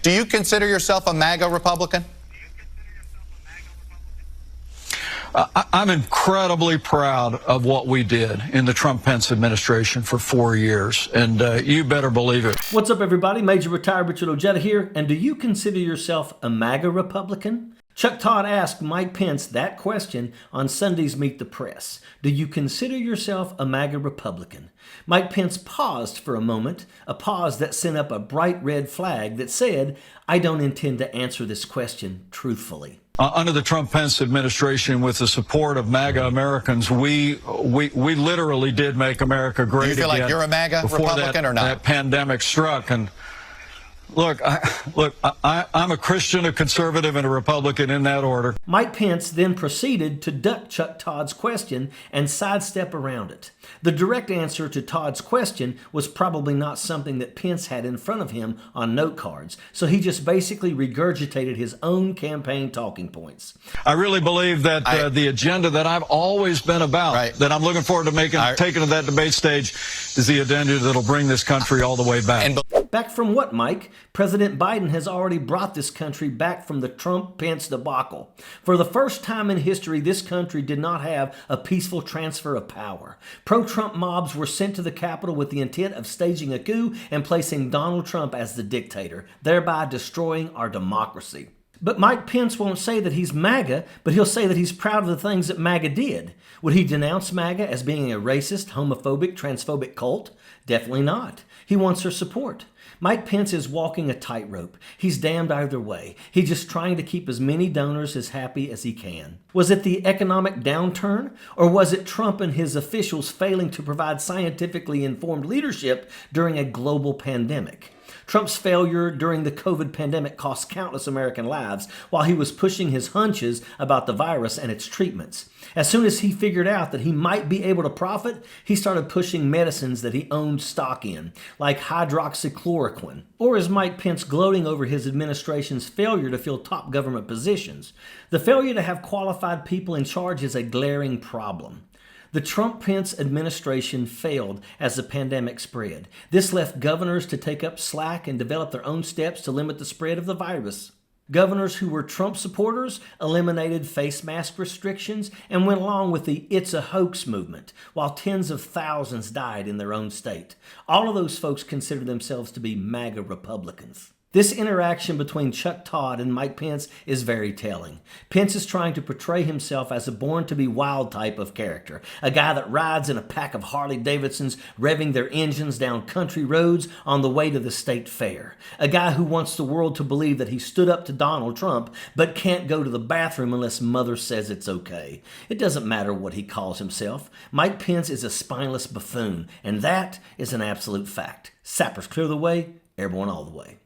Do you consider yourself a MAGA Republican? I'm incredibly proud of what we did in the Trump-Pence administration for 4 years, and you better believe it. What's up, everybody? Major Retired Richard Ojeda here, and do you consider yourself a MAGA Republican? Chuck Todd asked Mike Pence that question on Sunday's Meet the Press. Do you consider yourself a MAGA Republican? Mike Pence paused for a moment, a pause that sent up a bright red flag that said, I don't intend to answer this question truthfully. Under the Trump-Pence administration, with the support of MAGA Americans, we literally did make America great again. Do you feel like you're a MAGA Republican or not? That pandemic struck, and look, I'm a Christian, a conservative, and a Republican in that order. Mike Pence then proceeded to duck Chuck Todd's question and sidestep around it. The direct answer to Todd's question was probably not something that Pence had in front of him on note cards, so he just basically regurgitated his own campaign talking points. I really believe that the agenda that I've always been about, that I'm looking forward to taking to that debate stage, is the agenda that'll bring this country all the way back. Back from what, Mike? President Biden has already brought this country back from the Trump-Pence debacle. For the first time in history, this country did not have a peaceful transfer of power. Pro-Trump mobs were sent to the Capitol with the intent of staging a coup and placing Donald Trump as the dictator, thereby destroying our democracy. But Mike Pence won't say that he's MAGA, but he'll say that he's proud of the things that MAGA did. Would he denounce MAGA as being a racist, homophobic, transphobic cult? Definitely not. He wants her support. Mike Pence is walking a tightrope. He's damned either way. He's just trying to keep as many donors as happy as he can. Was it the economic downturn? Or was it Trump and his officials failing to provide scientifically informed leadership during a global pandemic? Trump's failure during the COVID pandemic cost countless American lives while he was pushing his hunches about the virus and its treatments. As soon as he figured out that he might be able to profit, he started pushing medicines that he owned stock in, like hydroxychloroquine. Or is Mike Pence gloating over his administration's failure to fill top government positions? The failure to have qualified people in charge is a glaring problem. The Trump-Pence administration failed as the pandemic spread. This left governors to take up slack and develop their own steps to limit the spread of the virus. Governors who were Trump supporters eliminated face mask restrictions and went along with the "it's a hoax" movement, while tens of thousands died in their own state. All of those folks consider themselves to be MAGA Republicans. This interaction between Chuck Todd and Mike Pence is very telling. Pence is trying to portray himself as a born-to-be-wild type of character, a guy that rides in a pack of Harley-Davidsons, revving their engines down country roads on the way to the state fair, a guy who wants the world to believe that he stood up to Donald Trump but can't go to the bathroom unless mother says it's okay. It doesn't matter what he calls himself. Mike Pence is a spineless buffoon, and that is an absolute fact. Sappers clear the way, airborne all the way.